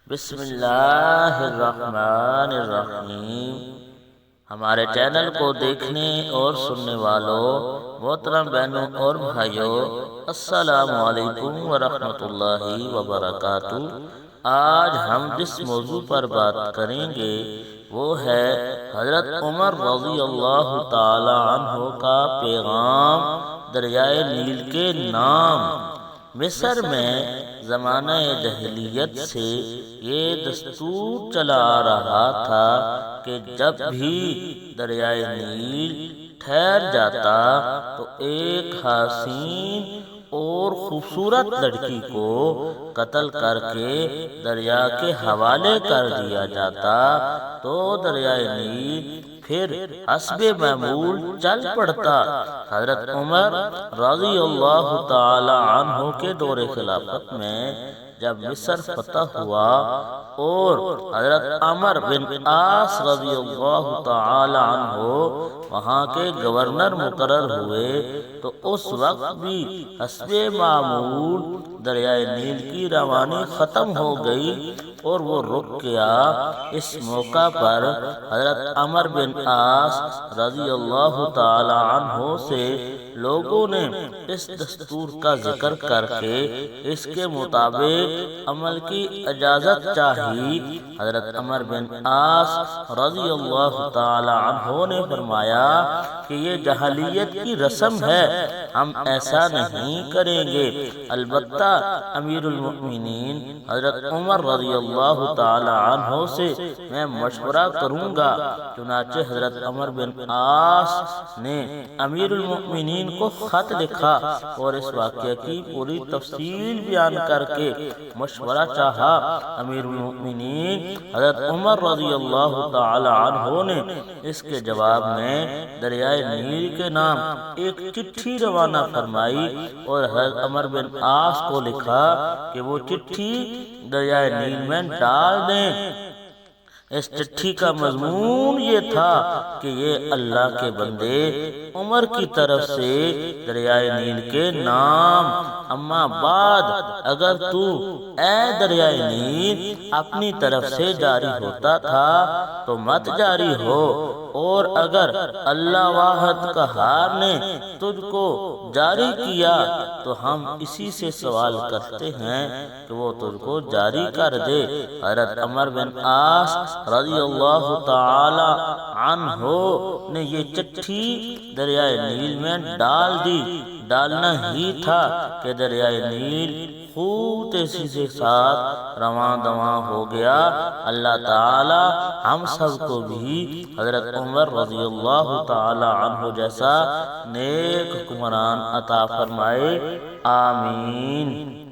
بسم اللہ الرحمن الرحیم۔ ہمارے چینل کو دیکھنے اور سننے والوں محترم بہنوں اور بھائیوں، السلام علیکم ورحمۃ اللہ وبرکاتہ۔ آج ہم جس موضوع پر بات کریں گے وہ ہے حضرت عمر رضی اللہ تعالی عنہ کا پیغام دریائے نیل کے نام۔ مصر میں زمانہ جاہلیت سے یہ دستور چلا آ رہا تھا کہ جب بھی دریائے نیل ٹھہر جاتا تو ایک حسین اور خوبصورت لڑکی کو قتل کر کے دریا کے حوالے کر دیا جاتا تو دریائے نیل پھر حسب معمول چل پڑتا۔ حضرت عمر رضی اللہ تعالی عنہ کے دور خلافت میں جب مصر فتح ہوا اور حضرت عمر بن عاص رضی اللہ تعالی عنہ وہاں کے گورنر مقرر ہوئے تو اس وقت بھی حسب معمول دریائے نیل کی روانی ختم ہو گئی اور وہ رک گیا۔ اس موقع پر حضرت عمر بن عاص رضی اللہ تعالی عنہ سے لوگوں نے اس دستور کا ذکر کر کے اس کے مطابق عمل کی اجازت چاہی۔ حضرت عمر بن عاص رضی اللہ تعالی عنہ نے فرمایا کہ یہ جاہلیت کی رسم ہے، ہم ایسا نہیں کریں گے، البتہ امیر المؤمنین حضرت عمر رضی اللہ تعالی عنہ سے میں مشورہ کروں گا۔ چنانچہ حضرت عمر بن عاص نے امیر المؤمنین کو خط لکھا اور اس واقعے کی پوری تفصیل بیان کر کے مشورہ چاہا۔ امیر المؤمنین حضرت عمر رضی اللہ تعالی عنہ نے اس کے جواب میں دریائے نیل کے نام ایک چٹھی روانہ فرمائی اور حضرت عمر بن عاص کو لکھا کہ وہ چٹھی دریائے نیل میں ڈال دیں۔ اس چٹھی کا مضمون یہ تھا کہ یہ اللہ کے بندے عمر کی طرف سے دریائے نیل کے نام، اما بعد اگر تو اے دریائے نیل اپنی طرف سے جاری ہوتا تھا تو مت جاری ہو، اور اگر اللہ واحد قہار نے تجھ کو جاری کیا تو ہم اسی سے سوال کرتے ہیں کہ وہ تجھ کو جاری کر دے۔ حضرت عمر بن عاص رضی اللہ تعالی عنہ نے یہ چٹھی دریائے نیل میں ڈال دی۔ ڈالنا ہی تھا کہ دریائے نیل خوب تیزی کے ساتھ رواں دواں ہو گیا۔ اللہ تعالی ہم سب کو بھی حضرت عمر رضی اللہ تعالی عنہ جیسا نیک حکمران عطا فرمائے، آمین۔